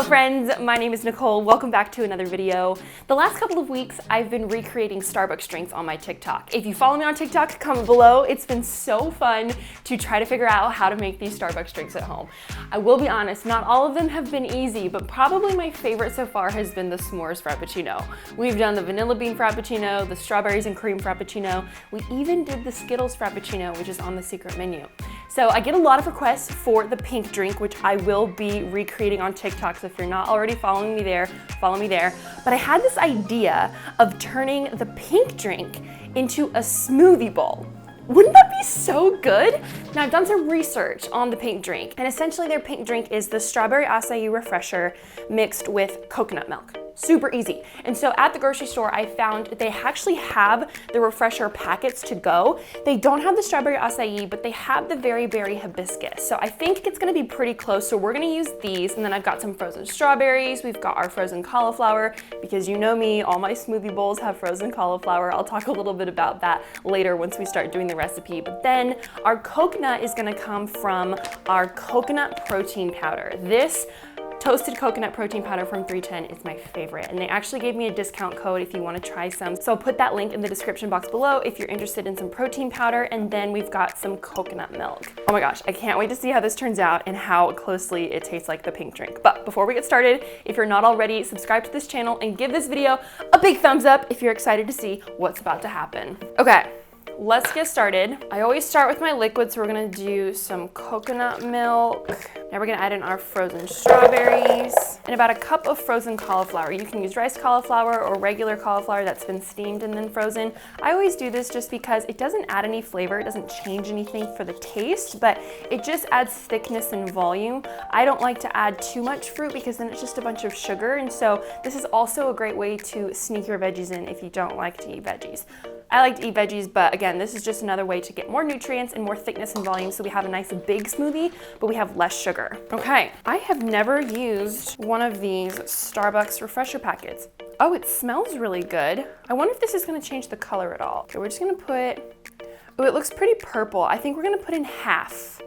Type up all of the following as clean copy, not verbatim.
Hello friends, my name is Nicole. Welcome back to another video. The last couple of weeks, I've been recreating Starbucks drinks on my TikTok. If you follow me on TikTok, comment below. It's been so fun to try to figure out how to make these Starbucks drinks at home. I will be honest, not all of them have been easy, but probably my favorite so far has been the s'mores Frappuccino. We've done the vanilla bean Frappuccino, the strawberries and cream Frappuccino. We even did the Skittles Frappuccino, which is on the secret menu. So I get a lot of requests for the pink drink, which I will be recreating on TikTok. So if you're not already following me there, follow me there. But I had this idea of turning the pink drink into a smoothie bowl. Wouldn't that be so good? Now I've done some research on the pink drink, and essentially their pink drink is the strawberry acai refresher mixed with coconut milk. Super easy. And so at the grocery store, I found they actually have the refresher packets to go. They don't have the strawberry acai, but they have the very berry hibiscus. So I think it's gonna be pretty close. So we're gonna use these, and then I've got some frozen strawberries. We've got our frozen cauliflower, because you know me, all my smoothie bowls have frozen cauliflower. I'll talk a little bit about that later once we start doing the recipe. But then our coconut is gonna come from our coconut protein powder. This toasted coconut protein powder from 310 is my favorite, and they actually gave me a discount code if you want to try some. So I'll put that link in the description box below if you're interested in some protein powder. And then we've got some coconut milk. Oh my gosh, I can't wait to see how this turns out and how closely it tastes like the pink drink. But before we get started, if you're not already, subscribe to this channel and give this video a big thumbs up if you're excited to see what's about to happen. Okay. Let's get started. I always start with my liquid, so we're gonna do some coconut milk. Now we're gonna add in our frozen strawberries and about a cup of frozen cauliflower. You can use rice cauliflower or regular cauliflower that's been steamed and then frozen. I always do this just because it doesn't add any flavor, it doesn't change anything for the taste, but it just adds thickness and volume. I don't like to add too much fruit because then it's just a bunch of sugar, and so this is also a great way to sneak your veggies in if you don't like to eat veggies. I like to eat veggies, but again, this is just another way to get more nutrients and more thickness and volume, so we have a nice big smoothie, but we have less sugar. Okay, I have never used one of these Starbucks refresher packets. Oh, it smells really good. I wonder if this is gonna change the color at all. Okay, we're just gonna put, oh, it looks pretty purple. I think we're gonna put in half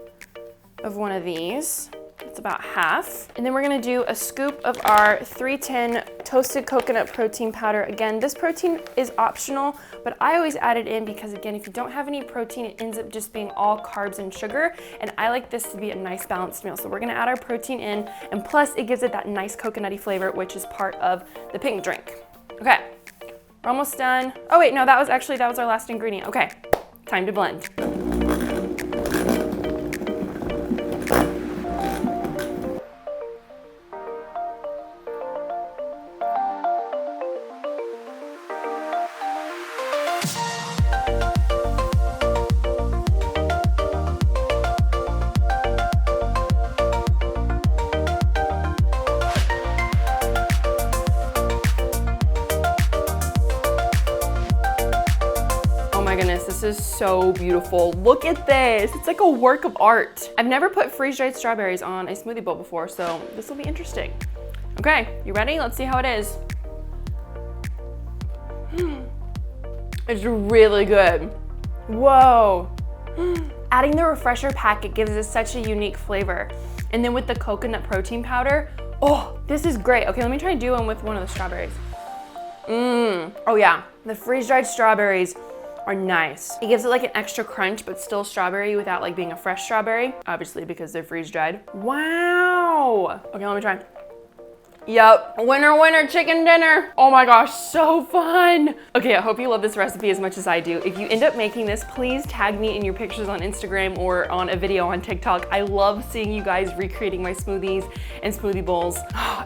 of one of these. It's about half. And then we're gonna do a scoop of our 310 toasted coconut protein powder. Again, this protein is optional, but I always add it in because, again, if you don't have any protein, it ends up just being all carbs and sugar. And I like this to be a nice balanced meal. So we're gonna add our protein in, and plus it gives it that nice coconutty flavor, which is part of the pink drink. Okay, we're almost done. Oh wait, no, that was our last ingredient. Okay, time to blend. Oh my goodness, this is so beautiful. Look at this, it's like a work of art. I've never put freeze-dried strawberries on a smoothie bowl before, so this will be interesting. Okay, you ready? Let's see how it is. It's really good. Whoa. Adding the refresher packet gives it such a unique flavor. And then with the coconut protein powder, oh, this is great. Okay, let me try to do one with one of the strawberries. Oh yeah, the freeze-dried strawberries are nice. It gives it like an extra crunch, but still strawberry without like being a fresh strawberry, obviously because they're freeze-dried. Wow. Okay, let me try. Yep, winner, winner, chicken dinner. Oh my gosh, so fun. Okay, I hope you love this recipe as much as I do. If you end up making this, please tag me in your pictures on Instagram or on a video on TikTok. I love seeing you guys recreating my smoothies and smoothie bowls.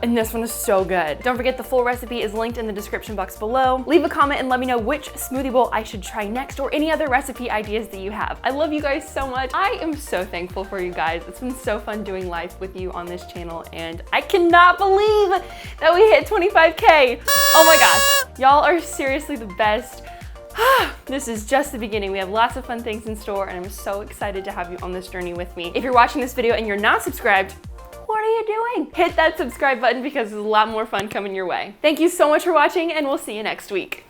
And this one is so good. Don't forget the full recipe is linked in the description box below. Leave a comment and let me know which smoothie bowl I should try next, or any other recipe ideas that you have. I love you guys so much. I am so thankful for you guys. It's been so fun doing life with you on this channel, and I cannot believe that we hit 25K. Oh my gosh, y'all are seriously the best. This is just the beginning. We have lots of fun things in store, and I'm so excited to have you on this journey with me. If you're watching this video and you're not subscribed, what are you doing? Hit that subscribe button because there's a lot more fun coming your way. Thank you so much for watching, and we'll see you next week.